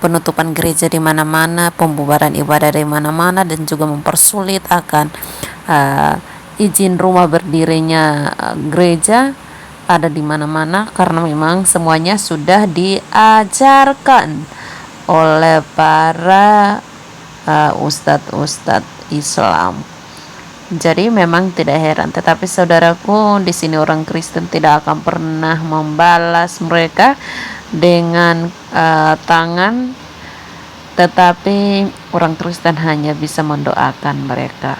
penutupan gereja di mana-mana, pembubaran ibadah di mana-mana, dan juga mempersulit akan izin rumah berdirinya gereja ada di mana-mana, karena memang semuanya sudah diajarkan oleh para ustadz-ustadz Islam. Jadi memang tidak heran, tetapi saudaraku, di sini orang Kristen tidak akan pernah membalas mereka dengan tangan, tetapi orang Kristen hanya bisa mendoakan mereka,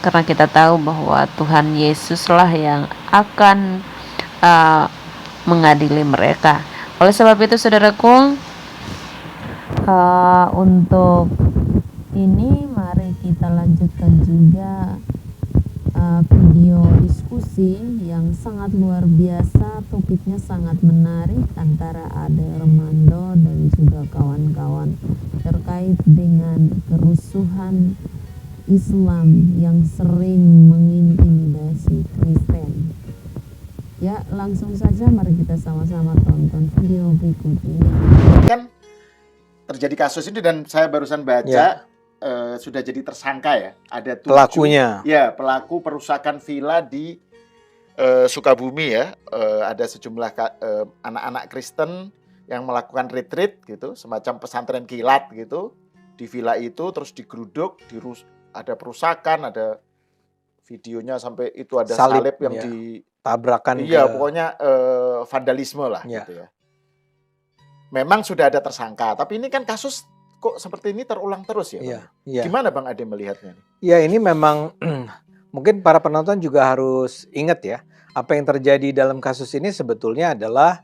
karena kita tahu bahwa Tuhan Yesuslah yang akan mengadili mereka. Oleh sebab itu saudaraku, untuk ini mari kita lanjutkan juga video diskusi yang sangat luar biasa. Topiknya sangat menarik antara Ade Armando dan juga kawan-kawan terkait dengan kerusuhan Islam yang sering mengintimidasi Kristen. Ya, langsung saja mari kita sama-sama tonton video berikut ini. Kan terjadi kasus ini dan saya barusan baca sudah jadi tersangka ya. Ada 7 pelakunya. Ya, pelaku perusakan villa di Sukabumi ya. Ada sejumlah anak-anak Kristen yang melakukan retreat gitu, semacam pesantren kilat gitu di villa itu, terus digeruduk, ada perusakan, ada videonya sampai itu ada salib yang tabrakan. Iya, pokoknya vandalisme lah gitu ya. Memang sudah ada tersangka, tapi ini kan kasus kok seperti ini terulang terus ya, Bang? Iya. Gimana Bang Ade melihatnya? Ya, ini memang mungkin para penonton juga harus ingat ya, apa yang terjadi dalam kasus ini sebetulnya adalah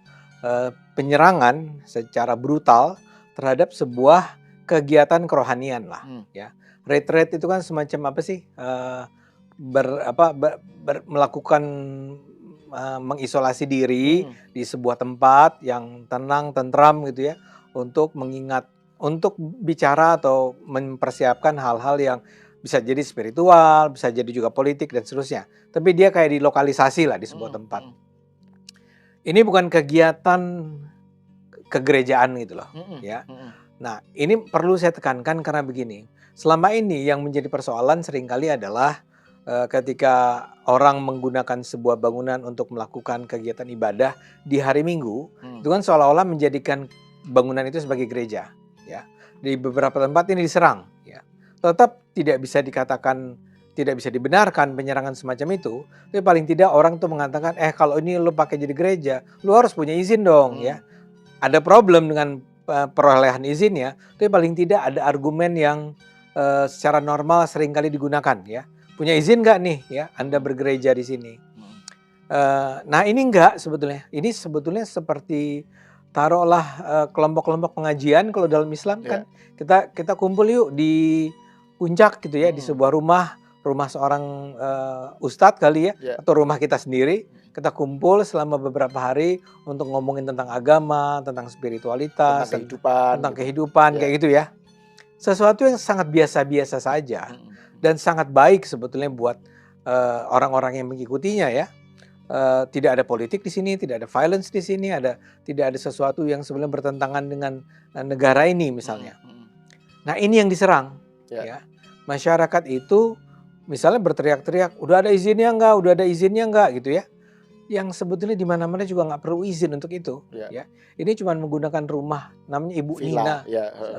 penyerangan secara brutal terhadap sebuah kegiatan kerohanian lah. Ya, retreat itu kan semacam apa sih? Melakukan mengisolasi diri di sebuah tempat yang tenang, tentram gitu ya, untuk bicara atau mempersiapkan hal-hal yang bisa jadi spiritual, bisa jadi juga politik dan seterusnya. Tapi dia kayak dilokalisasi lah di sebuah tempat. Ini bukan kegiatan kegerejaan gitu loh, ya. Nah, ini perlu saya tekankan karena begini. Selama ini yang menjadi persoalan seringkali adalah ketika orang menggunakan sebuah bangunan untuk melakukan kegiatan ibadah di hari Minggu, itu kan seolah-olah menjadikan bangunan itu sebagai gereja. Ya, di beberapa tempat ini diserang. Ya, tetap tidak bisa dikatakan, tidak bisa dibenarkan penyerangan semacam itu. Tapi paling tidak orang tuh mengatakan, kalau ini lo pakai jadi gereja, lo harus punya izin dong. Ya, ada problem dengan perolehan izinnya. Tapi paling tidak ada argumen yang secara normal seringkali digunakan. Ya, punya izin nggak nih? Ya, Anda bergereja di sini. Nah, ini enggak sebetulnya. Ini sebetulnya seperti taruhlah kelompok-kelompok pengajian kalau dalam Islam kan kita kumpul yuk di puncak gitu ya, di sebuah rumah seorang ustadz kali ya, atau rumah kita sendiri, kita kumpul selama beberapa hari untuk ngomongin tentang agama, tentang spiritualitas, tentang kehidupan kayak gitu ya. Sesuatu yang sangat biasa-biasa saja dan sangat baik sebetulnya buat orang-orang yang mengikutinya ya. Tidak ada politik di sini, tidak ada violence di sini, tidak ada sesuatu yang sebenarnya bertentangan dengan negara ini misalnya. Nah, ini yang diserang. Ya. Masyarakat itu misalnya berteriak-teriak, udah ada izinnya enggak gitu ya. Yang sebetulnya di mana-mana juga nggak perlu izin untuk itu. Ya. Ini cuma menggunakan rumah namanya Ibu Nina,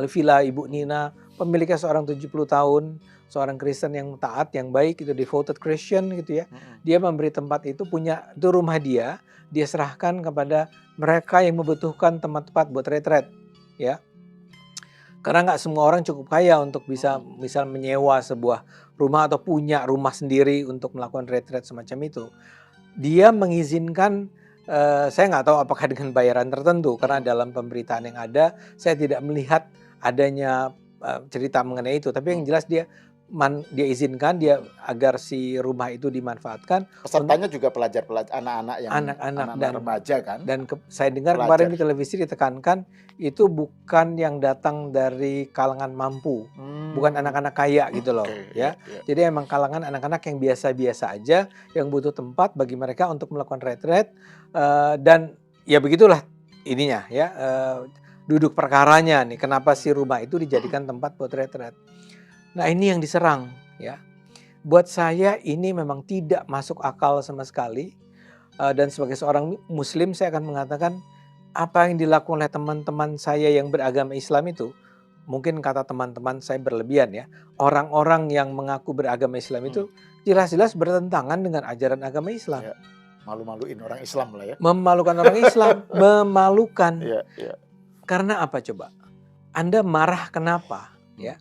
villa Ibu Nina, pemiliknya seorang 70 tahun. Seorang Kristen yang taat, yang baik, itu devoted Christian gitu ya. Dia memberi tempat itu, itu rumah dia serahkan kepada mereka yang membutuhkan tempat-tempat buat retret ya. Karena nggak semua orang cukup kaya untuk bisa misal menyewa sebuah rumah atau punya rumah sendiri untuk melakukan retret semacam itu. Dia mengizinkan, saya nggak tahu apakah dengan bayaran tertentu, karena dalam pemberitaan yang ada saya tidak melihat adanya cerita mengenai itu. Tapi yang jelas dia izinkan agar si rumah itu dimanfaatkan. Pesertanya juga pelajar-pelajar, anak-anak yang anak-anak dan remaja kan. Dan saya dengar kemarin di televisi ditekankan itu bukan yang datang dari kalangan mampu, bukan anak-anak kaya gitu loh ya. Jadi emang kalangan anak-anak yang biasa-biasa aja, yang butuh tempat bagi mereka untuk melakukan retret, dan ya begitulah ininya ya. duduk perkaranya nih, kenapa si rumah itu dijadikan tempat buat retret. Nah ini yang diserang ya. Buat saya ini memang tidak masuk akal sama sekali. Dan sebagai seorang muslim saya akan mengatakan apa yang dilakukan oleh teman-teman saya yang beragama Islam itu, mungkin kata teman-teman saya berlebihan ya. Orang-orang yang mengaku beragama Islam itu jelas-jelas bertentangan dengan ajaran agama Islam. Ya, malu-maluin orang Islam lah ya. Memalukan orang Islam, memalukan. Ya, ya. Karena apa coba? Anda marah kenapa? Ya.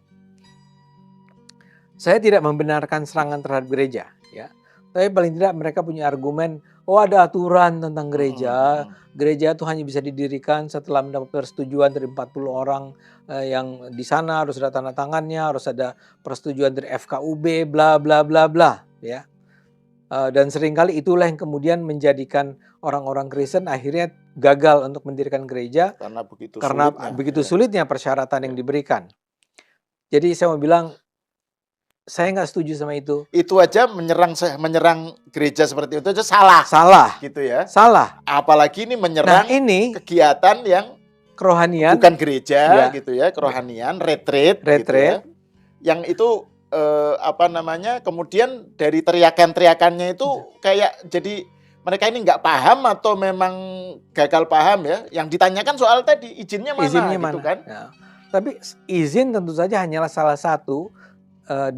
Saya tidak membenarkan serangan terhadap gereja, ya. Tapi paling tidak mereka punya argumen, oh ada aturan tentang gereja. Gereja itu hanya bisa didirikan setelah mendapat persetujuan dari 40 orang yang di sana, harus ada tanda tangannya, harus ada persetujuan dari FKUB, bla bla bla bla, ya. Dan seringkali itulah yang kemudian menjadikan orang-orang Kristen akhirnya gagal untuk mendirikan gereja Karena begitu sulitnya persyaratan yang diberikan. Jadi saya mau bilang, saya nggak setuju sama itu. Itu aja menyerang gereja seperti itu aja salah. Salah. Gitu ya. Salah. Apalagi ini menyerang ini kegiatan yang kerohanian, bukan gereja ya. Gitu ya, kerohanian, retreat. Gitu ya. Yang itu kemudian dari teriakan-teriakannya itu kayak jadi mereka ini nggak paham atau memang gagal paham ya. Yang ditanyakan soal tadi izinnya mana gitu kan. Ya. Tapi izin tentu saja hanyalah salah satu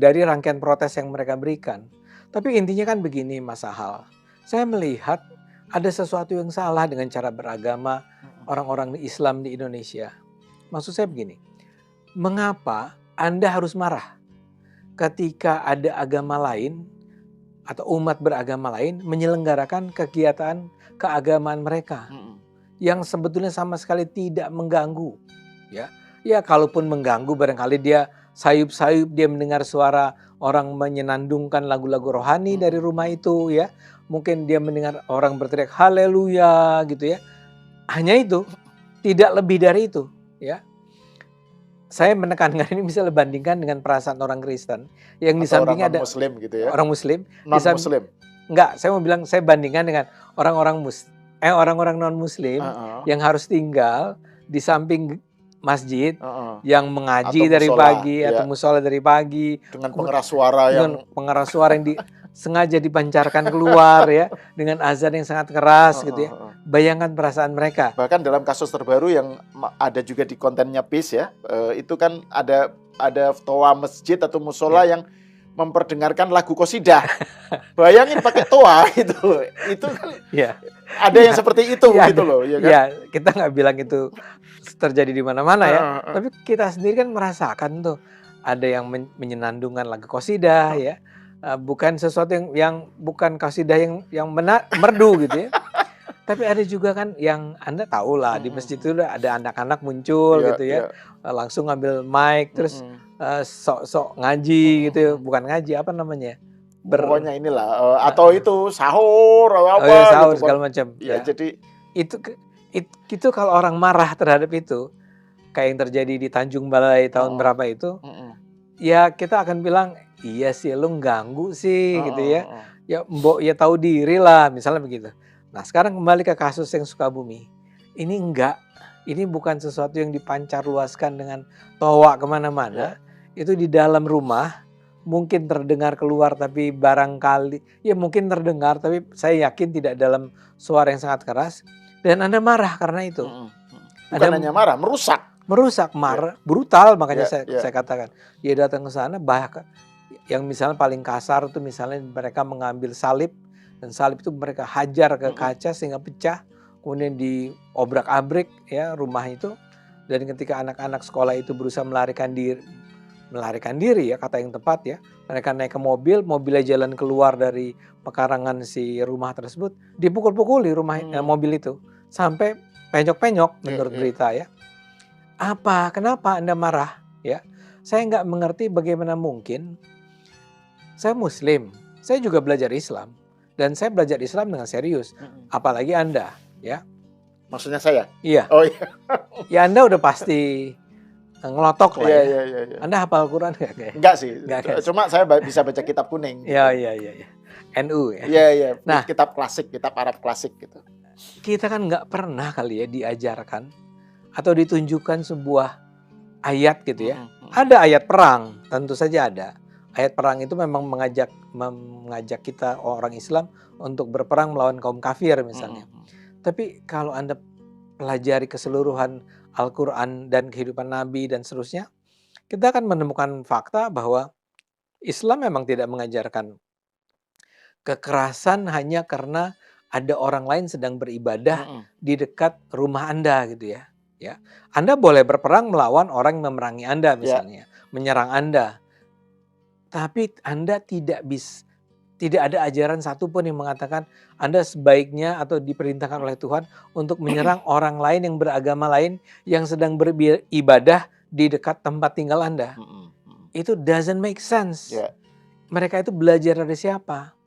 dari rangkaian protes yang mereka berikan. Tapi intinya kan begini Mas Ahal. Saya melihat ada sesuatu yang salah dengan cara beragama orang-orang Islam di Indonesia. Maksud saya begini. Mengapa Anda harus marah ketika ada agama lain atau umat beragama lain menyelenggarakan kegiatan keagamaan mereka yang sebetulnya sama sekali tidak mengganggu, ya. Ya kalaupun mengganggu barangkali dia sayup-sayup dia mendengar suara orang menyenandungkan lagu-lagu rohani dari rumah itu, ya. Mungkin dia mendengar orang berteriak haleluya gitu ya. Hanya itu, tidak lebih dari itu, ya. Saya menekankan ini misalnya bandingkan dengan perasaan orang Kristen yang di sampingnya ada Muslim gitu ya. Orang Muslim, non-Muslim. Enggak, saya mau bilang saya bandingkan dengan orang-orang non Muslim yang harus tinggal di samping masjid yang mengaji dari pagi atau musola dari pagi dengan pengeras suara yang sengaja dipancarkan keluar ya dengan azan yang sangat keras gitu ya. Bayangkan perasaan mereka. Bahkan dalam kasus terbaru yang ada juga di kontennya Peace ya, itu kan ada toa masjid atau musola yang memperdengarkan lagu qasidah. Bayangin pakai toa itu kan ada yang seperti itu gitu loh, ya kan? Ya, kita nggak bilang itu terjadi di mana-mana ya. Tapi kita sendiri kan merasakan tuh ada yang menyenandungkan lagu qasidah ya. Bukan sesuatu yang bukan qasidah yang merdu gitu ya. Tapi ada juga kan yang Anda tahu lah di masjid itu ada anak-anak muncul gitu ya. Langsung ngambil mic terus sok-sok ngaji gitu ya. Bukan ngaji apa namanya? Pokoknya inilah atau itu sahur atau apa sahur gitu, segala macam. Ya, jadi itu kalau orang marah terhadap itu kayak yang terjadi di Tanjung Balai tahun berapa itu. Ya kita akan bilang iya sih lu ganggu sih gitu ya. Ya mbok ya tahu diri lah misalnya begitu. Nah sekarang kembali ke kasus yang Sukabumi. Ini enggak. Ini bukan sesuatu yang dipancar luaskan dengan toa kemana-mana. Itu di dalam rumah. Mungkin terdengar keluar tapi barangkali. Ya mungkin terdengar tapi saya yakin tidak dalam suara yang sangat keras. Dan Anda marah karena itu. Bukan hanya marah, merusak, brutal makanya saya katakan. Dia datang ke sana bahkan yang misalnya paling kasar itu misalnya mereka mengambil salib dan salib itu mereka hajar ke kaca sehingga pecah, kemudian diobrak-abrik ya rumah itu. Dan ketika anak-anak sekolah itu berusaha melarikan diri ya kata yang tepat ya, mereka naik ke mobilnya jalan keluar dari pekarangan si rumah tersebut, dipukul-pukuli mobil itu sampai penyok-penyok menurut berita ya. Kenapa Anda marah ya? Saya nggak mengerti bagaimana mungkin. Saya Muslim, saya juga belajar Islam dan saya belajar Islam dengan serius. Apalagi Anda, ya. Maksudnya saya? Iya. Oh iya. Ya Anda udah pasti ngelotok lah ya. Iya. Anda hafal Quran nggak? Enggak sih. Cuma saya bisa baca kitab kuning. Iya. NU ya. Iya. Nah, kitab klasik, kitab Arab klasik gitu. Kita kan nggak pernah kali ya diajarkan atau ditunjukkan sebuah ayat gitu ya. Mm-mm. Ada ayat perang, tentu saja ada. Ayat perang itu memang mengajak kita orang Islam untuk berperang melawan kaum kafir misalnya. Mm-mm. Tapi kalau Anda pelajari keseluruhan Al-Quran dan kehidupan Nabi dan seterusnya, kita akan menemukan fakta bahwa Islam memang tidak mengajarkan kekerasan hanya karena ada orang lain sedang beribadah Mm-mm. di dekat rumah Anda gitu ya. Ya, Anda boleh berperang melawan orang yang memerangi Anda Ya. misalnya, menyerang Anda. Tapi Anda tidak ada ajaran satupun yang mengatakan Anda sebaiknya atau diperintahkan oleh Tuhan untuk menyerang orang lain yang beragama lain yang sedang beribadah di dekat tempat tinggal Anda. Mm-mm. Itu doesn't make sense. Ya. Mereka itu belajar dari siapa?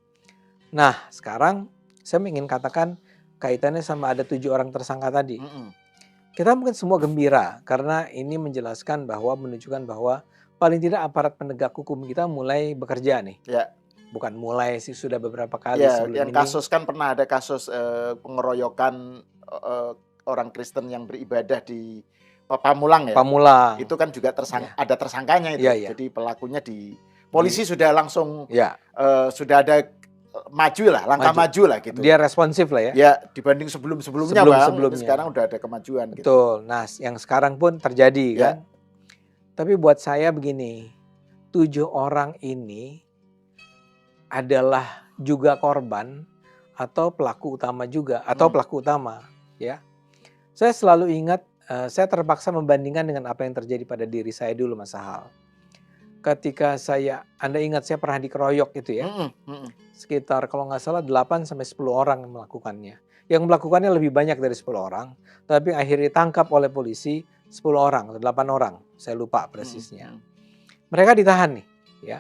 Nah, sekarang saya ingin katakan kaitannya sama ada 7 orang tersangka tadi. Mm-mm. Kita mungkin semua gembira karena ini menjelaskan bahwa menunjukkan bahwa paling tidak aparat penegak hukum kita mulai bekerja nih. Ya. Bukan mulai sih, sudah beberapa kali Ya, sebelum yang ini. kasus kan pernah ada kasus pengeroyokan orang Kristen yang beribadah di Pamulang ya. Pamulang. Itu kan juga Ya. ada tersangkanya itu. Iya, iya. Jadi pelakunya polisi sudah langsung Ya, sudah ada langkah maju lah gitu. dia responsif lah ya. Ya, dibanding sebelum-sebelumnya Bang. Sebelum-sebelumnya. Ini sekarang udah ada kemajuan gitu. Betul. Nah, yang sekarang pun terjadi Ya. kan. Tapi buat saya begini, 7 orang ini adalah juga korban atau pelaku utama juga, atau pelaku utama ya. Saya selalu ingat, saya terpaksa membandingkan dengan apa yang terjadi pada diri saya dulu Mas Sahal. Ketika Anda ingat saya pernah dikeroyok gitu ya. Sekitar kalau nggak salah 8 sampai 10 orang yang melakukannya. Yang melakukannya lebih banyak dari 10 orang, tapi akhirnya ditangkap oleh polisi 10 orang, 8 orang, saya lupa persisnya. Mereka ditahan nih, ya.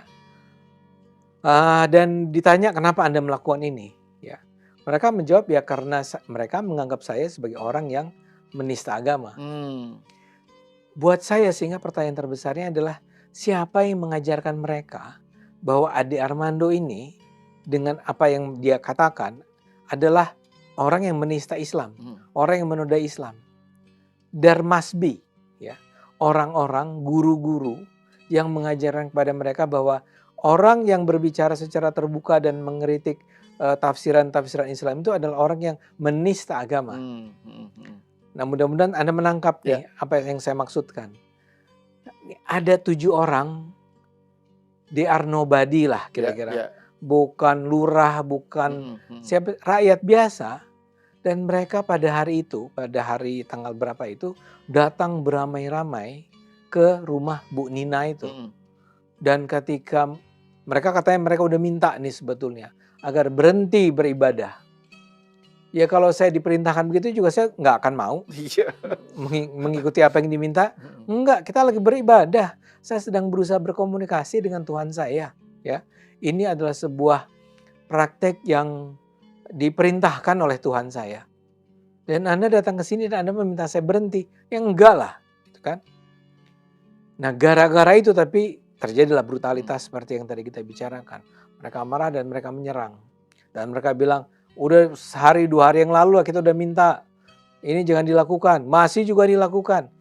Dan ditanya kenapa Anda melakukan ini, ya. Mereka menjawab ya karena mereka menganggap saya sebagai orang yang menista agama. Buat saya sehingga pertanyaan terbesarnya adalah siapa yang mengajarkan mereka bahwa Ade Armando ini dengan apa yang dia katakan adalah orang yang menista Islam, orang yang menodai Islam. There must be ya, orang-orang, guru-guru yang mengajarkan kepada mereka bahwa orang yang berbicara secara terbuka dan mengkritik tafsiran-tafsiran Islam itu adalah orang yang menista agama. Nah, mudah-mudahan Anda menangkap nih apa yang saya maksudkan. Ada 7 orang, they are nobody lah kira-kira. Bukan lurah, bukan siapa, rakyat biasa. Dan mereka pada hari itu, pada hari tanggal berapa itu, datang beramai-ramai ke rumah Bu Nina itu. Dan ketika mereka katanya mereka udah minta nih sebetulnya agar berhenti beribadah. Ya kalau saya diperintahkan begitu juga saya nggak akan mau mengikuti apa yang diminta. Enggak, kita lagi beribadah. Saya sedang berusaha berkomunikasi dengan Tuhan saya. Ya, ini adalah sebuah praktek yang diperintahkan oleh Tuhan saya. Dan Anda datang ke sini dan Anda meminta saya berhenti. Ya enggak lah, gitu kan? Nah, gara-gara itu tapi terjadilah brutalitas seperti yang tadi kita bicarakan. Mereka marah dan mereka menyerang. Dan mereka bilang, udah sehari 2 hari yang lalu lah kita udah minta. Ini jangan dilakukan. Masih juga dilakukan.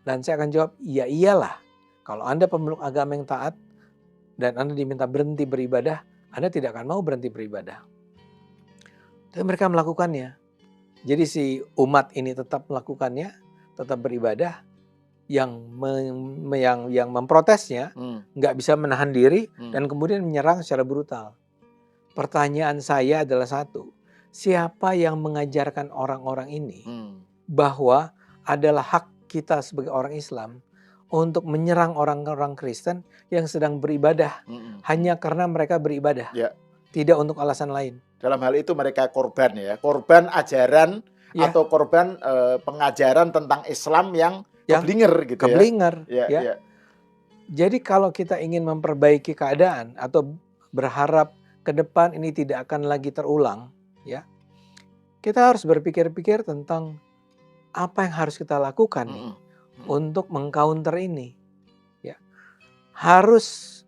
Dan saya akan jawab, iya iyalah. Kalau Anda pemeluk agama yang taat dan Anda diminta berhenti beribadah, Anda tidak akan mau berhenti beribadah. Tapi mereka melakukannya. Jadi si umat ini tetap melakukannya, tetap beribadah. Yang memprotesnya nggak bisa menahan diri dan kemudian menyerang secara brutal. Pertanyaan saya adalah satu, siapa yang mengajarkan orang-orang ini bahwa adalah hak kita sebagai orang Islam untuk menyerang orang-orang Kristen yang sedang beribadah hanya karena mereka beribadah, tidak untuk alasan lain. Dalam hal itu mereka korban ya, korban ajaran atau korban pengajaran tentang Islam yang keblinger gitu keblinger, ya. Jadi kalau kita ingin memperbaiki keadaan atau berharap ke depan ini tidak akan lagi terulang, ya, kita harus berpikir-pikir tentang apa yang harus kita lakukan nih untuk mengcounter ini. Ya, harus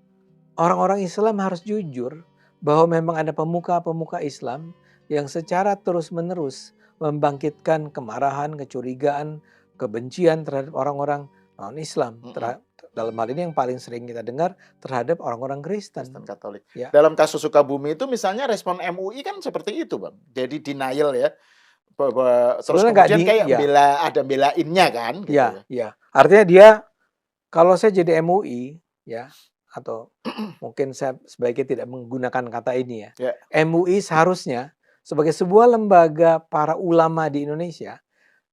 orang-orang Islam harus jujur bahwa memang ada pemuka-pemuka Islam yang secara terus-menerus membangkitkan kemarahan, kecurigaan, kebencian terhadap orang-orang non-Islam. Mm-mm. Dalam hal ini yang paling sering kita dengar terhadap orang-orang Kristen. Kristen Katolik. Ya. Dalam kasus Sukabumi itu misalnya respon MUI kan seperti itu, Bang. Jadi denial ya, bahwa terus Sebenarnya nggak kemudian kayak ya, ada belainnya kan gitu ya, ya. ya. Artinya dia, kalau saya jadi MUI ya, atau mungkin saya sebaiknya tidak menggunakan kata ini ya. Ya. MUI seharusnya sebagai sebuah lembaga para ulama di Indonesia,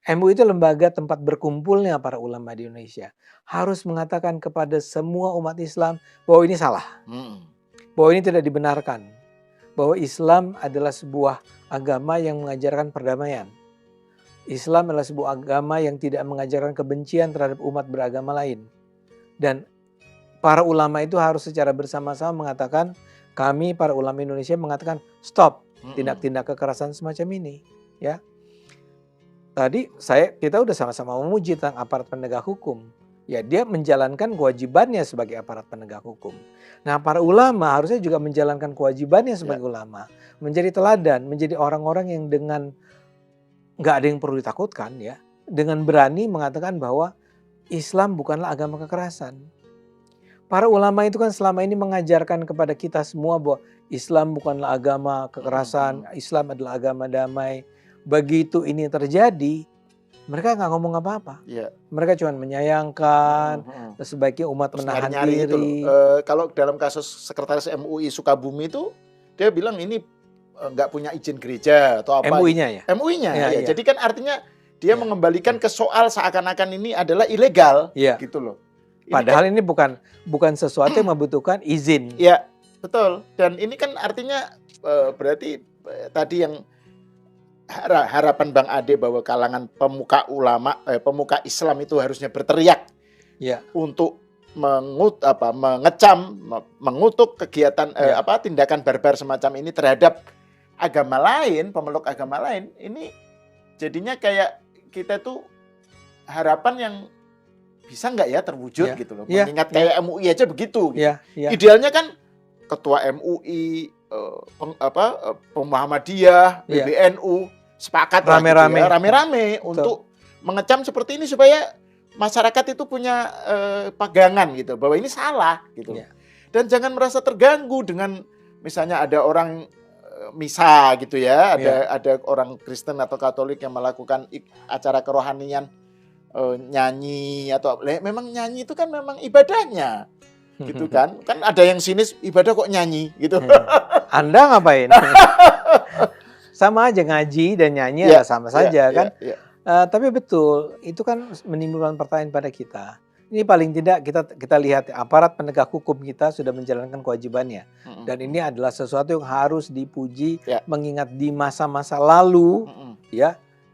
MUI itu lembaga tempat berkumpulnya para ulama di Indonesia, harus mengatakan kepada semua umat Islam bahwa ini salah, bahwa ini tidak dibenarkan, bahwa Islam adalah sebuah agama yang mengajarkan perdamaian. Islam adalah sebuah agama yang tidak mengajarkan kebencian terhadap umat beragama lain. Dan para ulama itu harus secara bersama-sama mengatakan, kami para ulama Indonesia mengatakan stop tindak-tindak kekerasan semacam ini, ya. Tadi kita udah sama-sama memuji tentang aparat penegak hukum. Ya, dia menjalankan kewajibannya sebagai aparat penegak hukum. Nah, para ulama harusnya juga menjalankan kewajibannya sebagai ulama, menjadi teladan, menjadi orang-orang yang dengan nggak ada yang perlu ditakutkan ya, dengan berani mengatakan bahwa Islam bukanlah agama kekerasan. Para ulama itu kan selama ini mengajarkan kepada kita semua bahwa Islam bukanlah agama kekerasan, Islam adalah agama damai. Begitu ini terjadi, mereka nggak ngomong apa-apa. Ya. Mereka cuma menyayangkan, sebaiknya umat menahan diri. Itu loh. Kalau dalam kasus sekretaris MUI Sukabumi itu, dia bilang ini nggak punya izin gereja atau apa. MUI-nya ya? MUI-nya, ya. Ya. Jadi kan artinya dia mengembalikan ke soal seakan-akan ini adalah ilegal, gitu loh. Padahal ini bukan sesuatu yang membutuhkan izin. Ya, betul. Dan ini kan artinya berarti tadi yang harapan Bang Ade bahwa kalangan pemuka pemuka Islam itu harusnya berteriak untuk mengecam, mengutuk kegiatan tindakan barbar semacam ini terhadap agama lain, pemeluk agama lain. Ini jadinya kayak kita tuh harapan yang bisa nggak ya terwujud gitu loh. Mengingat kayak MUI aja begitu. Gitu. Idealnya kan ketua MUI, Muhammadiyah, PBNU sepakat rame-rame untuk mengecam seperti ini supaya masyarakat itu punya pegangan gitu bahwa ini salah gitu. Dan jangan merasa terganggu dengan misalnya ada orang misa gitu ya, ada orang Kristen atau Katolik yang melakukan acara kerohanian, nyanyi atau memang nyanyi itu kan memang ibadahnya gitu kan ada yang sinis ibadah kok nyanyi gitu. Anda ngapain? Sama aja ngaji dan nyanyi sama saja kan. Tapi betul itu kan menimbulkan pertanyaan pada kita. Ini paling tidak kita lihat aparat penegak hukum kita sudah menjalankan kewajibannya. Dan ini adalah sesuatu yang harus dipuji mengingat di masa-masa lalu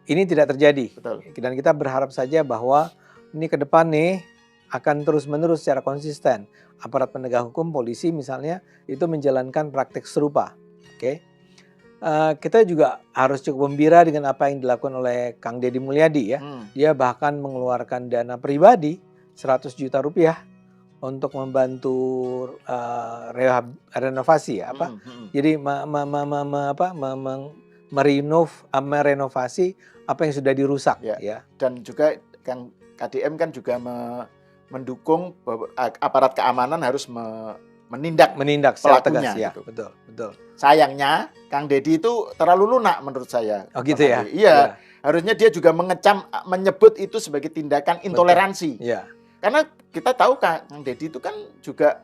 ini tidak terjadi. Betul. Dan kita berharap saja bahwa ini ke depan nih akan terus-menerus secara konsisten. Aparat penegak hukum, polisi misalnya itu menjalankan praktek serupa. Kita juga harus cukup gembira dengan apa yang dilakukan oleh Kang Deddy Mulyadi ya. Dia bahkan mengeluarkan dana pribadi 100 juta rupiah untuk membantu renovasi ya Jadi merenovasi apa yang sudah dirusak ya. Dan juga Kang KDM kan juga mendukung bahwa aparat keamanan harus menindak secara pelakunya tegas ya. gitu. Betul. Sayangnya Kang Deddy itu terlalu lunak menurut saya. Oh gitu ya? Iya. Harusnya dia juga menyebut itu sebagai tindakan intoleransi. Iya. Karena kita tahu Kang Deddy itu kan juga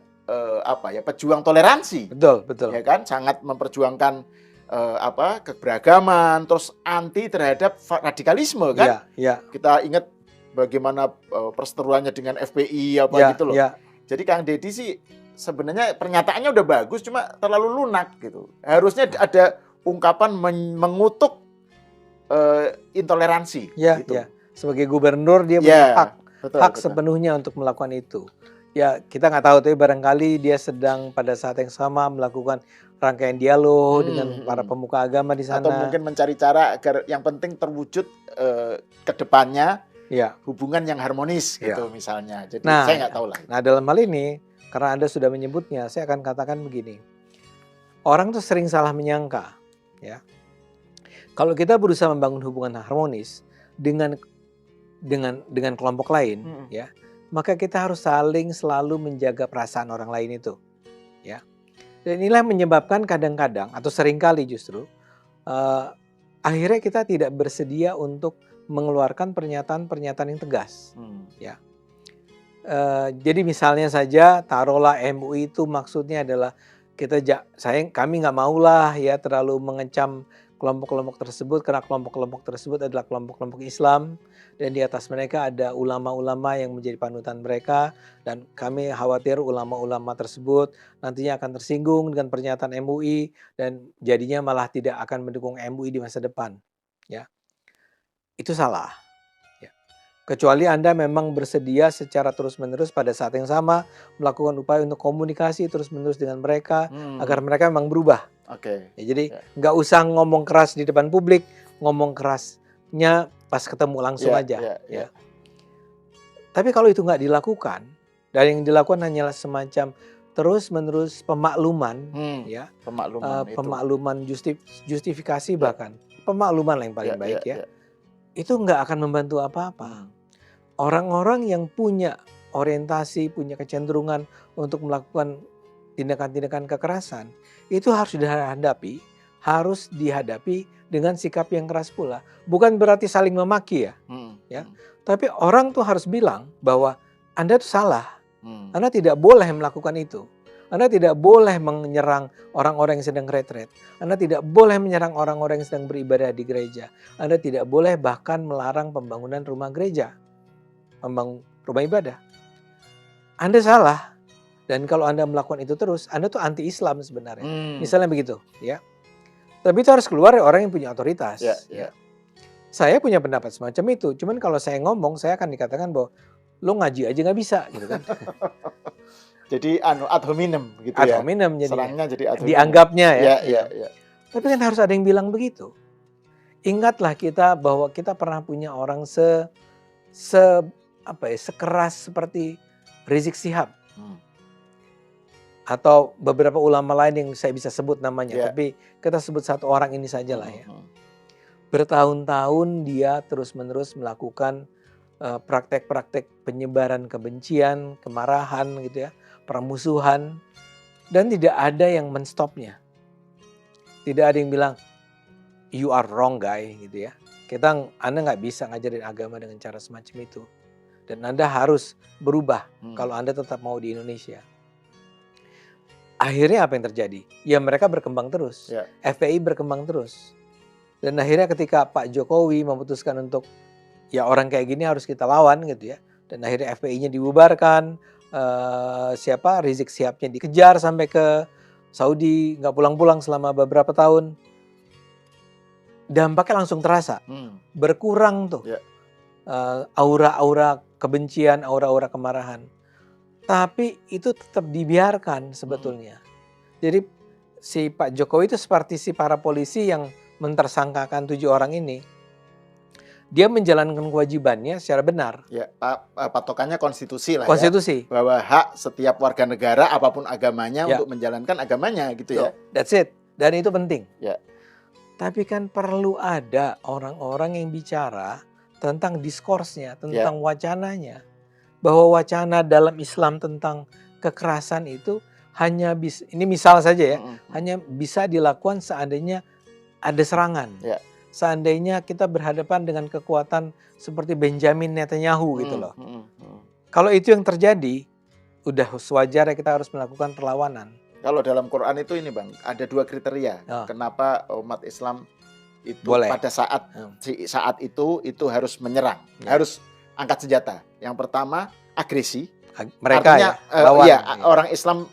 pejuang toleransi. Betul. Ya kan, sangat memperjuangkan keberagaman, terus anti terhadap radikalisme kan. Iya. Kita ingat bagaimana perseteruannya dengan FPI gitu loh. Iya. Jadi Kang Deddy sih sebenarnya pernyataannya udah bagus, cuma terlalu lunak gitu. Harusnya ada ungkapan mengutuk intoleransi. Gitu. Sebagai gubernur dia punya hak sepenuhnya untuk melakukan itu. Ya kita nggak tahu, tapi barangkali dia sedang pada saat yang sama melakukan rangkaian dialog dengan para pemuka agama di sana. Atau mungkin mencari cara agar yang penting terwujud ke depannya hubungan yang harmonis gitu misalnya. Jadi saya nggak tahu lah. Nah dalam hal ini, karena Anda sudah menyebutnya, saya akan katakan begini. Orang tuh sering salah menyangka, ya. Kalau kita berusaha membangun hubungan harmonis dengan dengan kelompok lain, ya, maka kita harus saling selalu menjaga perasaan orang lain itu, ya. Dan inilah menyebabkan kadang-kadang atau seringkali justru akhirnya kita tidak bersedia untuk mengeluarkan pernyataan-pernyataan yang tegas, ya. Jadi misalnya saja taruhlah MUI itu maksudnya adalah kami nggak maulah ya terlalu mengecam kelompok-kelompok tersebut karena kelompok-kelompok tersebut adalah kelompok-kelompok Islam dan di atas mereka ada ulama-ulama yang menjadi panutan mereka dan kami khawatir ulama-ulama tersebut nantinya akan tersinggung dengan pernyataan MUI dan jadinya malah tidak akan mendukung MUI di masa depan, ya. Itu salah. Kecuali Anda memang bersedia secara terus-menerus pada saat yang sama melakukan upaya untuk komunikasi terus-menerus dengan mereka agar mereka memang berubah. Oke. Ya, jadi nggak usah ngomong keras di depan publik, ngomong kerasnya pas ketemu langsung aja. Ya. Tapi kalau itu nggak dilakukan, dan yang dilakukan hanyalah semacam terus-menerus pemakluman, ya, pemakluman justifikasi bahkan pemakluman lah yang paling baik ya. Itu nggak akan membantu apa-apa. Orang-orang yang punya orientasi, punya kecenderungan untuk melakukan tindakan-tindakan kekerasan, itu harus dihadapi dengan sikap yang keras pula. Bukan berarti saling memaki ya. Tapi orang tuh harus bilang bahwa Anda tuh salah. Anda tidak boleh melakukan itu. Anda tidak boleh menyerang orang-orang yang sedang retret. Anda tidak boleh menyerang orang-orang yang sedang beribadah di gereja. Anda tidak boleh bahkan melarang pembangunan rumah gereja, membangun rumah ibadah. Anda salah. Dan kalau Anda melakukan itu terus, Anda tuh anti-Islam sebenarnya. Misalnya begitu, ya. Tapi itu harus keluar dari orang yang punya otoritas. Ya. Saya punya pendapat semacam itu. Cuman kalau saya ngomong, saya akan dikatakan bahwa lo ngaji aja nggak bisa, gitu kan. Jadi ad hominem gitu ad hominem ya. Serangnya jadi ad hominem. Dianggapnya ya. Ya. Tapi kan harus ada yang bilang begitu. Ingatlah kita bahwa kita pernah punya orang sekeras seperti Rizik Syihab. Atau beberapa ulama lain yang saya bisa sebut namanya. Tapi kita sebut satu orang ini sajalah ya. Bertahun-tahun dia terus-menerus melakukan praktek-praktek penyebaran kebencian, kemarahan gitu ya, permusuhan, dan tidak ada yang menstopnya. Tidak ada yang bilang you are wrong guy gitu ya. Anda nggak bisa ngajarin agama dengan cara semacam itu. Dan Anda harus berubah kalau Anda tetap mau di Indonesia. Akhirnya apa yang terjadi? Ya mereka berkembang terus. FPI berkembang terus. Dan akhirnya ketika Pak Jokowi memutuskan untuk ya orang kayak gini harus kita lawan gitu ya. Dan akhirnya FPI-nya dibubarkan. Rizik Syihab-nya dikejar sampai ke Saudi, nggak pulang-pulang selama beberapa tahun. Dampaknya langsung terasa. Berkurang tuh. Aura-aura kebencian, aura-aura kemarahan. Tapi itu tetap dibiarkan sebetulnya. Jadi si Pak Jokowi itu seperti si para polisi yang mentersangkakan 7 orang ini. Dia menjalankan kewajibannya secara benar. Ya, patokannya konstitusi lah konstitusi. Ya. Bahwa hak setiap warga negara apapun agamanya untuk menjalankan agamanya gitu ya. That's it. Dan itu penting. Ya. Tapi kan perlu ada orang-orang yang bicara tentang diskursnya, tentang wacananya. Bahwa wacana dalam Islam tentang kekerasan itu hanya bisa, ini misal saja ya, hanya bisa dilakukan seandainya ada serangan. Seandainya kita berhadapan dengan kekuatan seperti Benjamin Netanyahu gitu loh. Kalau itu yang terjadi, udah wajar kita harus melakukan perlawanan. Kalau dalam Quran itu ini Bang, ada 2 kriteria. Kenapa umat Islam itu pada saat itu harus menyerang, harus angkat senjata. Yang pertama agresi. Mereka artinya, lawan. Orang Islam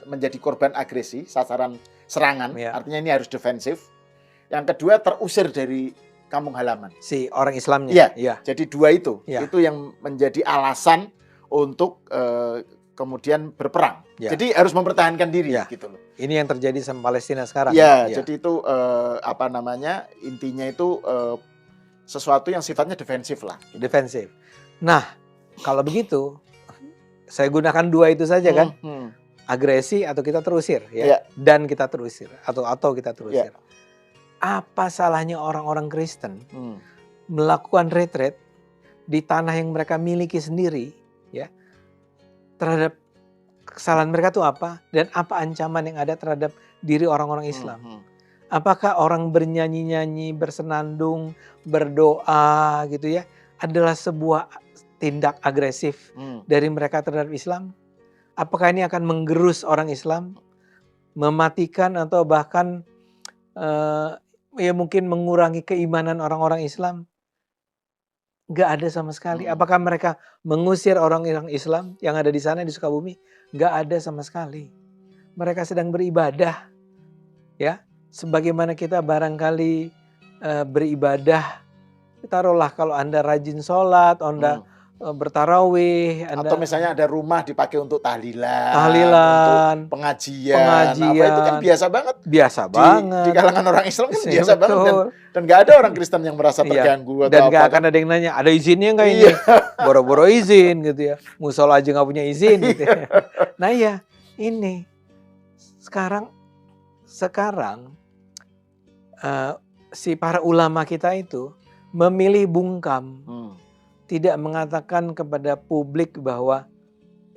menjadi korban agresi, sasaran serangan. Artinya ini harus defensif. Yang kedua terusir dari kampung halaman. Si orang Islamnya. Iya. Jadi 2 itu. Itu yang menjadi alasan untuk kemudian berperang. Jadi harus mempertahankan diri gitu loh. Ini yang terjadi sama Palestina sekarang. Jadi itu intinya itu sesuatu yang sifatnya defensif lah. Defensif. Nah, kalau begitu saya gunakan 2 itu saja kan. Agresi atau kita terusir ya. Dan kita terusir atau kita terusir. Apa salahnya orang-orang Kristen melakukan retret di tanah yang mereka miliki sendiri, ya, terhadap kesalahan mereka itu apa dan apa ancaman yang ada terhadap diri orang-orang Islam. Apakah orang bernyanyi-nyanyi, bersenandung, berdoa gitu ya, adalah sebuah tindak agresif dari mereka terhadap Islam? Apakah ini akan menggerus orang Islam, mematikan atau bahkan ya mungkin mengurangi keimanan orang-orang Islam? Nggak ada sama sekali. Apakah mereka mengusir orang-orang Islam yang ada di sana di Sukabumi? Nggak ada sama sekali. Mereka sedang beribadah, ya. Sebagaimana kita barangkali beribadah, taruhlah kalau Anda rajin sholat, Anda bertarawih, atau misalnya ada rumah dipakai untuk tahlilan, tahlilan, untuk pengajian, apa itu kan biasa banget. Biasa banget. Di kalangan orang Islam kan biasa banget dan nggak ada orang Kristen yang merasa terganggu atau dan nggak apa. akan ada yang nanya, ada izinnya nggak ini? Boro-boro izin gitu ya. Musola aja nggak punya izin gitu ya. Nah ya, ini sekarang si para ulama kita itu memilih bungkam. Tidak mengatakan kepada publik bahwa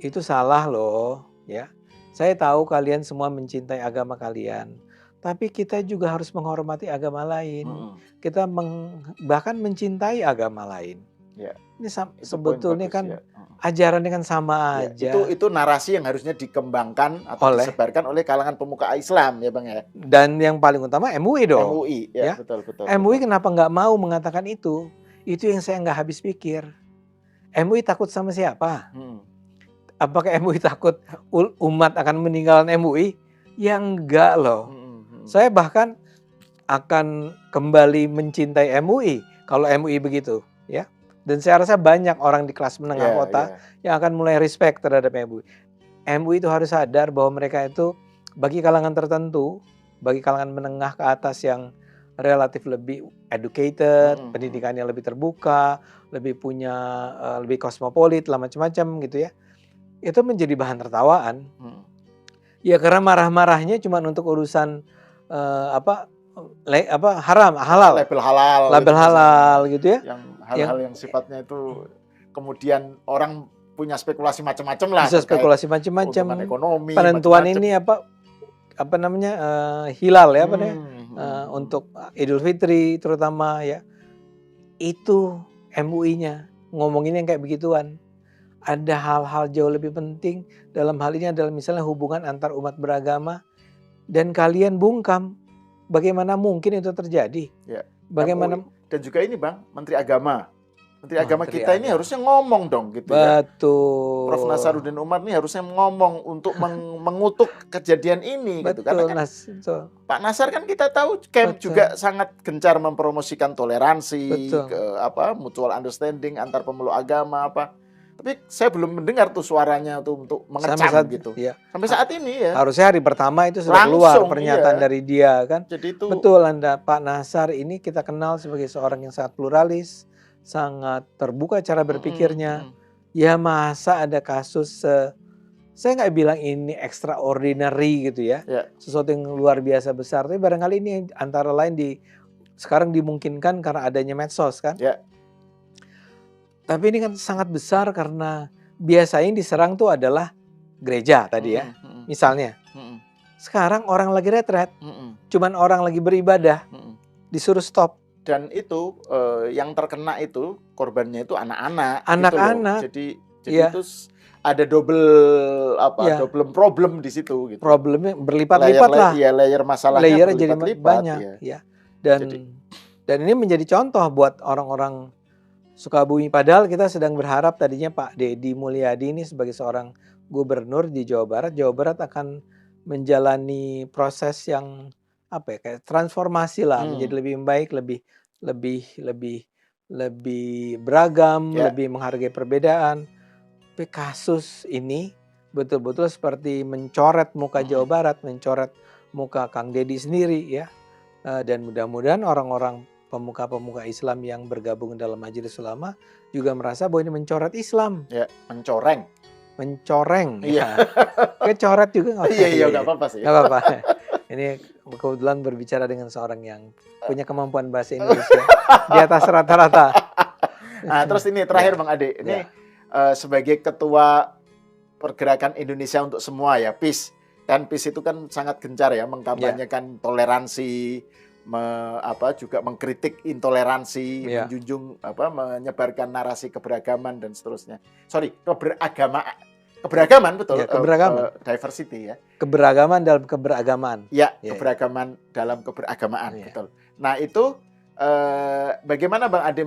itu salah loh, ya. Saya tahu kalian semua mencintai agama kalian, tapi kita juga harus menghormati agama lain. Kita bahkan mencintai agama lain. Ya. Ini sebetulnya kan ajarannya kan sama aja. Itu narasi yang harusnya dikembangkan atau disebarkan oleh kalangan pemuka Islam ya Bang ya. Dan yang paling utama MUI dong. MUI ya. Betul. MUI kenapa nggak mau mengatakan itu? Itu yang saya nggak habis pikir. MUI takut sama siapa? Apakah MUI takut umat akan meninggalkan MUI? Ya enggak loh. Saya bahkan akan kembali mencintai MUI kalau MUI begitu, ya. Dan saya rasa banyak orang di kelas menengah kota yang akan mulai respect terhadap MUI. MUI itu harus sadar bahwa mereka itu bagi kalangan tertentu, bagi kalangan menengah ke atas yang relatif lebih educated, pendidikannya lebih terbuka, lebih punya lebih kosmopolit, lah macam-macam gitu ya. Itu menjadi bahan tertawaan. Ya karena marah-marahnya cuma untuk urusan halal, label halal gitu ya. Yang hal-hal yang sifatnya itu kemudian orang punya spekulasi macam-macam lah. Bisa spekulasi macam-macam. Ekonomi, penentuan ini hilal ya untuk Idul Fitri terutama ya. Itu MUI-nya ngomongin yang kayak begituan. Ada hal-hal jauh lebih penting dalam hal ini adalah misalnya hubungan antar umat beragama dan kalian bungkam. Bagaimana mungkin itu terjadi? Ya. Bagaimana dan juga ini Bang, Menteri Agama kita ini harusnya ngomong dong gitu ya. Betul. Prof. Nasaruddin Umar ini harusnya ngomong untuk mengutuk kejadian ini. Betul, gitu. Karena kan Pak Nasar kan kita tahu juga sangat gencar mempromosikan toleransi, mutual understanding antar pemeluk agama apa. Tapi saya belum mendengar tuh suaranya tuh untuk mengecam gitu. Iya. Sampai saat ini ya. Harusnya hari pertama itu sudah keluar pernyataan dari dia kan. Jadi itu betul Pak Nasar ini kita kenal sebagai seorang yang sangat pluralis, sangat terbuka cara berpikirnya. Ya masa ada kasus saya nggak bilang ini extraordinary gitu ya. Sesuatu yang luar biasa besar. Tapi barangkali ini antara lain sekarang dimungkinkan karena adanya medsos kan. Tapi ini kan sangat besar karena biasanya yang diserang tuh adalah gereja tadi ya. Misalnya. Sekarang orang lagi retret. Cuman orang lagi beribadah. Disuruh stop. Dan itu yang terkena itu korbannya itu anak-anak. Anak-anak. Gitu jadi itu ada double problem di situ gitu. Problemnya berlipat-lipat lah. Iya, layer masalahnya layernya jadi banyak ya. Dan ini menjadi contoh buat orang-orang Sukabumi. Padahal kita sedang berharap tadinya Pak Deddy Mulyadi ini sebagai seorang gubernur di Jawa Barat akan menjalani proses yang kayak transformasi lah, menjadi lebih baik, lebih beragam, lebih menghargai perbedaan. Tapi kasus ini betul-betul seperti mencoret muka Jawa Barat, mencoret muka Kang Deddy sendiri ya. Dan mudah-mudahan orang-orang pemuka-pemuka Islam yang bergabung dalam Majelis Ulama juga merasa bahwa ini mencoret Islam. Ya, mencoreng. Iya. Kecoret juga nggak apa-apa. Iya, nggak apa-apa sih. Nggak apa-apa. Ini kebetulan berbicara dengan seorang yang punya kemampuan bahasa Indonesia di atas rata-rata. Nah, terus ini terakhir Ya, Bang Ade, ini ya, sebagai ketua pergerakan Indonesia untuk semua ya, PIS. Kan PIS itu kan sangat gencar ya ya, mengkampanyekan toleransi, juga mengkritik intoleransi, ya, menjunjung menyebarkan narasi keberagaman dan seterusnya. Sorry, keberagaman betul, ya, keberagaman. diversity ya. Keberagaman dalam keberagamaan. Ya, Ya, ya. keberagaman dalam keberagamaan, Iya. betul. Nah, itu bagaimana Bang Ade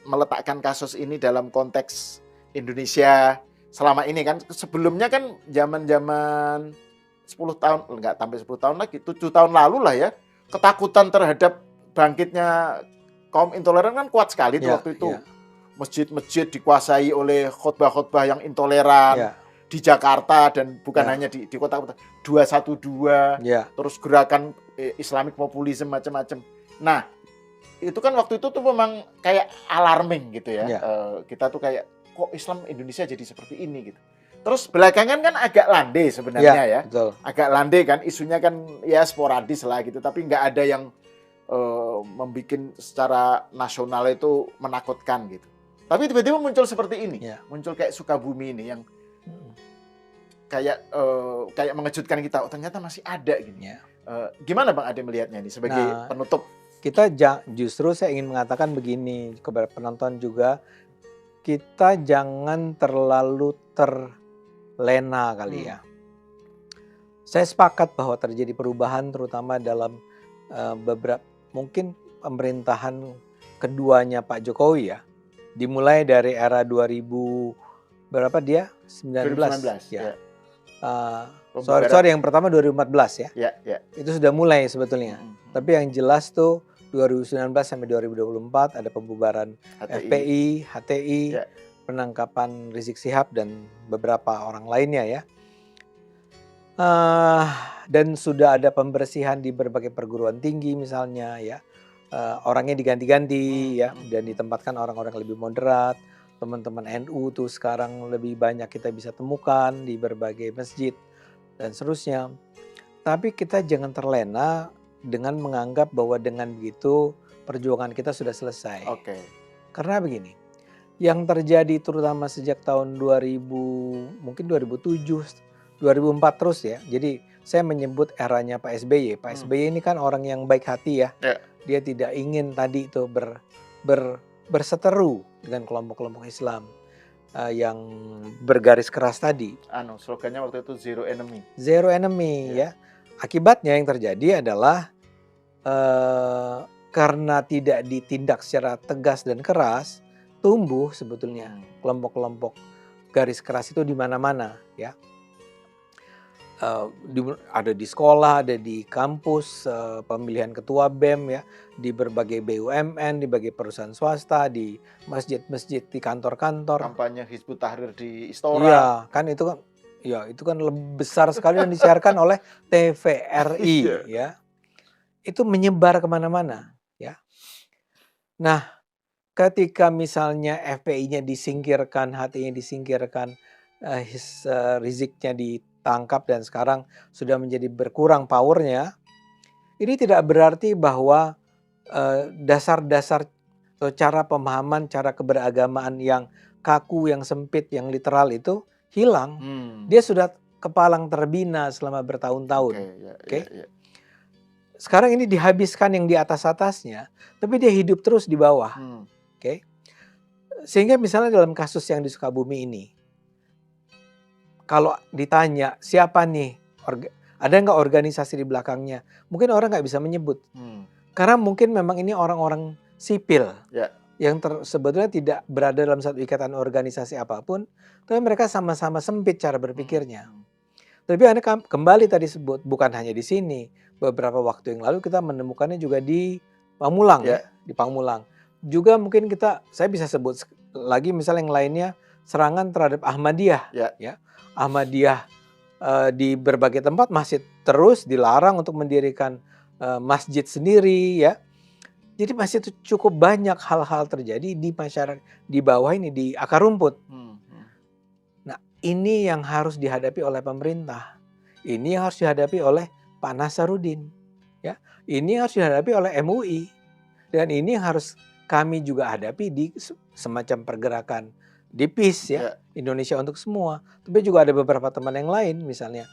meletakkan kasus ini dalam konteks Indonesia selama ini kan? Sebelumnya kan zaman-zaman 10 tahun, enggak sampai 10 tahun lagi, 7 tahun lalu lah ya, ketakutan terhadap bangkitnya kaum intoleran kan kuat sekali tuh Ya, waktu itu. ya, Masjid-masjid dikuasai oleh khotbah-khotbah yang intoleran ya, di Jakarta dan bukan Ya. hanya di kota-kota 212, ya, terus gerakan Islamic populisme macam-macam. Nah, itu kan waktu itu tuh memang kayak alarming gitu ya. Ya. Kita tuh kayak kok Islam Indonesia jadi seperti ini gitu. Terus belakangan kan agak landai sebenarnya ya. betul. Agak landai kan, isunya kan ya sporadis lah gitu, tapi nggak ada yang membuat secara nasional itu menakutkan gitu. Tapi tiba-tiba muncul seperti ini, Ya. muncul kayak Sukabumi ini yang kayak mengejutkan kita. Oh, ternyata masih ada gini. Ya. Gimana Bang Ade melihatnya ini sebagai Nah, penutup? Kita justru saya ingin mengatakan begini kepada penonton juga, kita jangan terlalu terlena kali ya. Saya sepakat bahwa terjadi perubahan terutama dalam beberapa mungkin pemerintahan keduanya Pak Jokowi ya. Dimulai dari era 2000 berapa dia? 19 ya. ya. Sorry yang pertama 2014 ya. Ya. Itu sudah mulai sebetulnya. Tapi yang jelas tuh 2019 sampai 2024 ada pembubaran FPI, HTI, Ya. penangkapan Rizik Sihab dan beberapa orang lainnya ya. Dan sudah ada pembersihan di berbagai perguruan tinggi misalnya ya. Orangnya diganti-ganti ya dan ditempatkan orang-orang lebih moderat. Teman-teman NU tuh sekarang lebih banyak kita bisa temukan di berbagai masjid dan seterusnya. Tapi kita jangan terlena dengan menganggap bahwa dengan begitu perjuangan kita sudah selesai. Oke. Karena begini, yang terjadi terutama sejak tahun 2000, mungkin 2007, 2004 terus ya. Jadi saya menyebut eranya Pak SBY. Pak SBY ini kan orang yang baik hati ya. Ya. Dia tidak ingin tadi itu berseteru dengan kelompok-kelompok Islam yang bergaris keras tadi. Slogannya waktu itu Zero Enemy. Zero enemy ya. Akibatnya yang terjadi adalah karena tidak ditindak secara tegas dan keras, tumbuh sebetulnya kelompok-kelompok garis keras itu di mana-mana ya. Ada di sekolah, ada di kampus, pemilihan ketua BEM ya, di berbagai BUMN, di berbagai perusahaan swasta, di masjid-masjid, di kantor-kantor. Kampanye Hizbut Tahrir di Istora. Iya, kan itu kan lebih besar sekali dan disiarkan oleh TVRI ya. Itu menyebar kemana-mana ya. Nah, ketika misalnya FPI-nya disingkirkan, HTI-nya disingkirkan, Riziknya ditangkap dan sekarang sudah menjadi berkurang powernya, ini tidak berarti bahwa dasar-dasar atau cara pemahaman, cara keberagamaan yang kaku, yang sempit, yang literal itu hilang. Dia sudah kepalang terbina selama bertahun-tahun. Oke. Sekarang ini dihabiskan yang di atas-atasnya, tapi dia hidup terus di bawah. Oke. Sehingga misalnya dalam kasus yang di Sukabumi ini, kalau ditanya siapa nih, ada nggak organisasi di belakangnya? Mungkin orang nggak bisa menyebut. Karena mungkin memang ini orang-orang sipil yang sebetulnya tidak berada dalam satu ikatan organisasi apapun, tapi mereka sama-sama sempit cara berpikirnya. Tapi Anda kembali tadi sebut, bukan hanya di sini. Beberapa waktu yang lalu kita menemukannya juga di Pamulang ya, di Pamulang. Juga mungkin saya bisa sebut lagi misalnya yang lainnya, serangan terhadap Ahmadiyah. Ya. Ahmadiyah di berbagai tempat masih terus dilarang untuk mendirikan masjid sendiri ya. Jadi masih cukup banyak hal-hal terjadi di masyarakat di bawah ini, di akar rumput. Nah, ini yang harus dihadapi oleh pemerintah. Ini yang harus dihadapi oleh Pak Nasaruddin. Ya. Ini yang harus dihadapi oleh MUI. Dan ini yang harus kami juga hadapi di semacam pergerakan di PIS ya, Ya. Indonesia untuk semua. Tapi juga ada beberapa teman yang lain, misalnya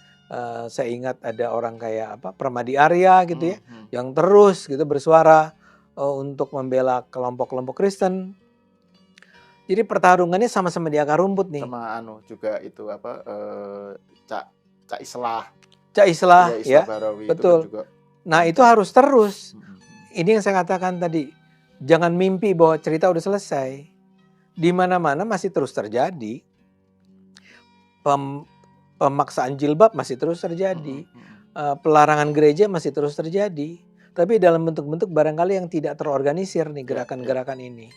saya ingat ada orang kayak Permadi Arya gitu ya, yang terus gitu bersuara untuk membela kelompok-kelompok Kristen. Jadi pertarungannya sama-sama di akar rumput nih. Sama juga itu Cak Islah. Cak Islah ya, Barawi betul. itu kan juga. Nah itu harus terus. Ini yang saya katakan tadi, jangan mimpi bahwa cerita udah selesai. Di mana-mana masih terus terjadi. Pemaksaan jilbab masih terus terjadi. Pelarangan gereja masih terus terjadi. Tapi dalam bentuk-bentuk barangkali yang tidak terorganisir nih gerakan-gerakan ini.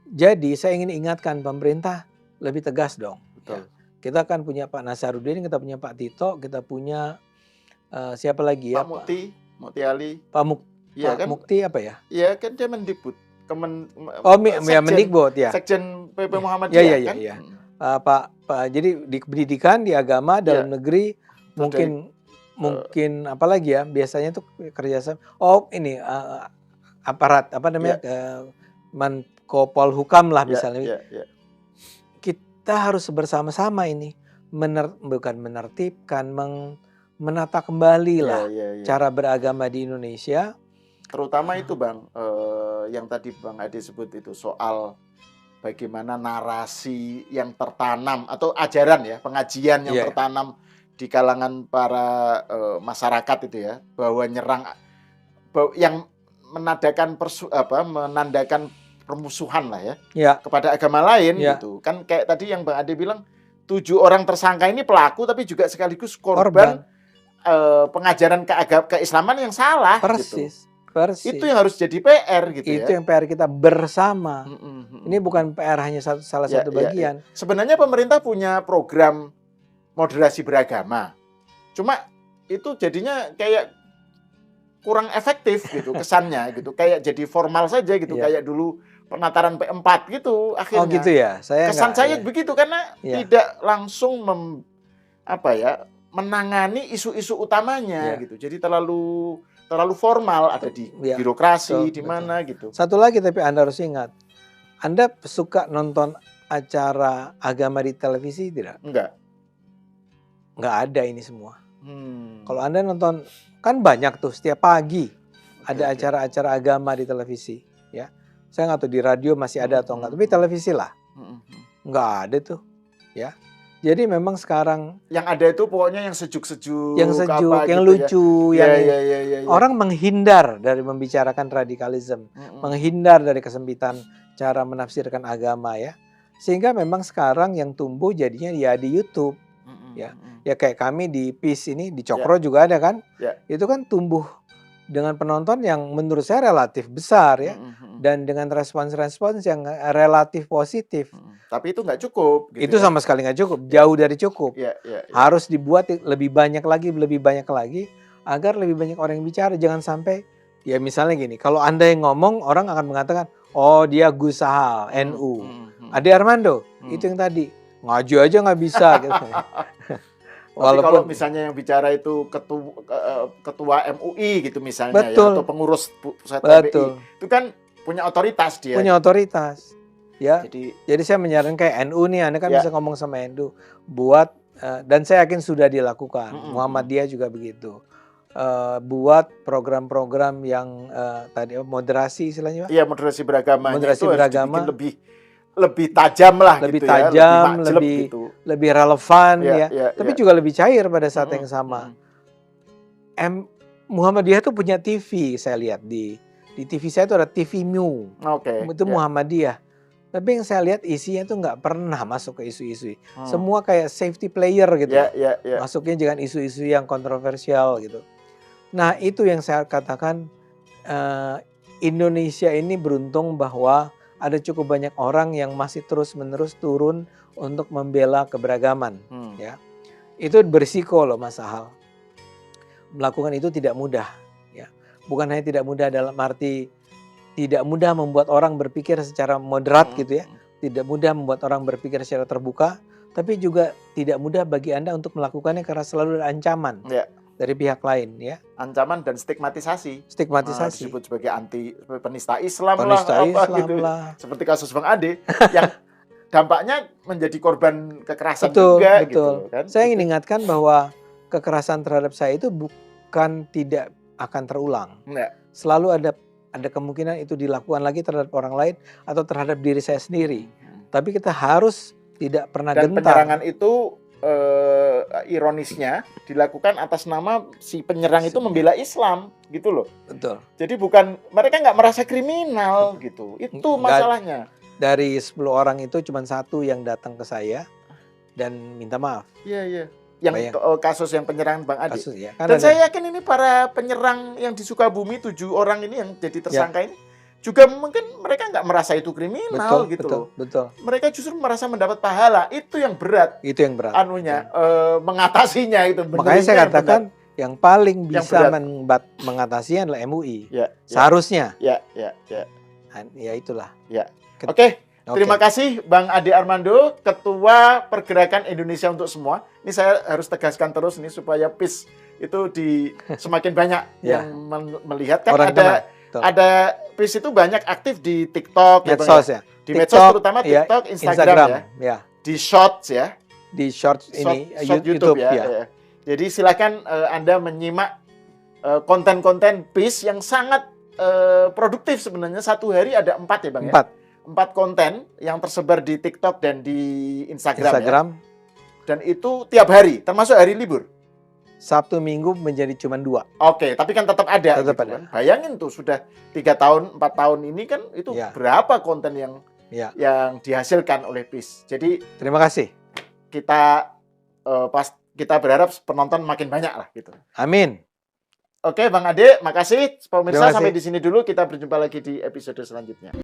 Jadi saya ingin ingatkan pemerintah lebih tegas dong. Betul. Ya. Kita kan punya Pak Nasaruddin, kita punya Pak Tito, kita punya siapa lagi ya? Pak Mukti Ali. Pak Iya kan? Mukti apa ya? Iya kan dia Mendikbud. Mendikbud ya. Sekjen PP Muhammadiyah kan? Iya. Pak jadi di pendidikan, di agama, dalam negeri, mungkin apa lagi ya? Biasanya tuh kerjasama. Ini aparat apa namanya? Menko Polhukam lah misalnya. Kita harus bersama-sama ini bukan menertibkan, menata kembali lah cara beragama di Indonesia. Terutama itu Bang, yang tadi Bang Ade sebut itu soal bagaimana narasi yang tertanam atau ajaran ya, pengajian yang tertanam di kalangan para masyarakat itu ya, bahwa yang menandakan permusuhan lah ya, kepada agama lain gitu. Kan kayak tadi yang Bang Ade bilang 7 orang tersangka ini pelaku tapi juga sekaligus korban. Pengajaran keislaman yang salah. Persis. Itu yang harus jadi PR gitu ya. Itu yang PR kita bersama. Ini bukan PR hanya salah satu bagian. Sebenarnya pemerintah punya program moderasi beragama. Cuma itu jadinya kayak kurang efektif gitu kesannya gitu. Kayak jadi formal saja gitu. Kayak dulu penataran P4 gitu akhirnya. Oh gitu ya. Kesan saya begitu karena tidak langsung menangani isu-isu utamanya gitu. Jadi terlalu formal, ada di birokrasi di mana gitu. Satu lagi tapi Anda harus ingat. Anda suka nonton acara agama di televisi tidak? Enggak ada ini semua. Kalau Anda nonton, kan banyak tuh setiap pagi ada acara-acara agama di televisi ya. Saya nggak tahu di radio masih ada atau enggak, tapi televisi lah. Enggak ada tuh ya. Jadi memang sekarang yang ada itu pokoknya yang sejuk-sejuk, yang gitu lucu, ya. Orang menghindar dari membicarakan radikalisme, menghindar dari kesempitan cara menafsirkan agama ya. Sehingga memang sekarang yang tumbuh jadinya ya di YouTube. Ya kayak kami di PIS ini, di Cokro juga ada kan. Itu kan tumbuh dengan penonton yang menurut saya relatif besar ya. Dan dengan respons-respons yang relatif positif. Tapi itu nggak cukup. Gitu itu sama sekali nggak cukup, jauh dari cukup. Harus dibuat lebih banyak lagi, agar lebih banyak orang yang bicara. Jangan sampai, ya misalnya gini, kalau Anda yang ngomong, orang akan mengatakan, oh dia Gus Sahal, NU. Ade Armando, itu yang tadi, ngaji aja nggak bisa. Gitu. Walaupun kalau misalnya yang bicara itu ketua MUI gitu misalnya ya, atau pengurus pusat PBI, itu kan punya otoritas dia. Punya otoritas. Ya. Jadi saya menyarankan kayak NU nih, Anda kan bisa ngomong sama NU buat dan saya yakin sudah dilakukan. Muhammadiyah juga begitu. Buat program-program yang tadi moderasi istilahnya. Iya, moderasi beragama. Moderasi beragama lebih tajam lah lebih gitu tajam, ya, lebih relevan tapi juga lebih cair pada saat yang sama. Muhammadiyah itu punya TV, saya lihat di TV saya itu ada TV Mu. Itu Muhammadiyah. Tapi yang saya lihat isinya itu nggak pernah masuk ke isu-isu. Semua kayak safety player gitu. Masuknya jangan isu-isu yang kontroversial gitu. Nah itu yang saya katakan Indonesia ini beruntung bahwa ada cukup banyak orang yang masih terus-menerus turun untuk membela keberagaman. Ya, itu berisiko loh Mas Sahal. Melakukan itu tidak mudah. Ya, bukan hanya tidak mudah dalam arti tidak mudah membuat orang berpikir secara moderat gitu ya. Tidak mudah membuat orang berpikir secara terbuka. Tapi juga tidak mudah bagi Anda untuk melakukannya karena selalu ada ancaman. dari pihak lain ya. Ancaman dan stigmatisasi. Stigmatisasi. Disebut sebagai penista Islam Penista lah, apa Islam gitu. lah. Seperti kasus Bang Ade yang dampaknya menjadi korban kekerasan Betul, juga betul. gitu kan. Saya ingin ingatkan bahwa kekerasan terhadap saya itu bukan tidak akan terulang. Enggak. Selalu ada kemungkinan itu dilakukan lagi terhadap orang lain atau terhadap diri saya sendiri. Tapi kita harus tidak pernah Dan gentar. penyerangan itu ironisnya dilakukan atas nama si penyerang itu membela Islam gitu loh. Betul. Jadi bukan, mereka nggak merasa kriminal gitu. Itu Nggak. masalahnya. Dari 10 orang itu cuma 1 yang datang ke saya dan minta maaf. Iya, iya. Yang kasus yang penyerangan Bang Ade. Kasus ya. Dan saya yakin ini para penyerang yang di Sukabumi 7 orang ini yang jadi tersangka ini juga mungkin mereka nggak merasa itu kriminal gitu loh. Betul. Mereka justru merasa mendapat pahala. Itu yang berat. Itu yang berat. Anunya mengatasinya itu. Makanya saya katakan yang paling Yang bisa berat. mengatasi adalah MUI. Ya, Seharusnya. ya. Ya itulah. Ya. Oke. Terima kasih Bang Ade Armando, Ketua Pergerakan Indonesia untuk Semua. Ini saya harus tegaskan terus ini supaya PIS itu semakin banyak yang melihat kan. Orang ada PIS itu banyak aktif di TikTok, medsos ya. Di medsos terutama TikTok, Instagram ya. Di Shorts ya. Di Shorts ini YouTube ya. Jadi silakan Anda menyimak konten-konten PIS yang sangat produktif sebenarnya. Satu hari ada 4 ya Bang 4 konten yang tersebar di TikTok dan di Instagram. Ya. Dan itu tiap hari, termasuk hari libur. Sabtu Minggu menjadi cuma 2. Oke, tapi kan tetap ada. Tetap gitu ada. Kan. Bayangin tuh sudah 3 tahun, 4 tahun ini kan itu berapa konten yang dihasilkan oleh PIS. Jadi terima kasih. Kita berharap penonton makin banyak lah gitu. Amin. Oke, Bang Ade, makasih. Pemirsa sampai di sini dulu. Kita berjumpa lagi di episode selanjutnya.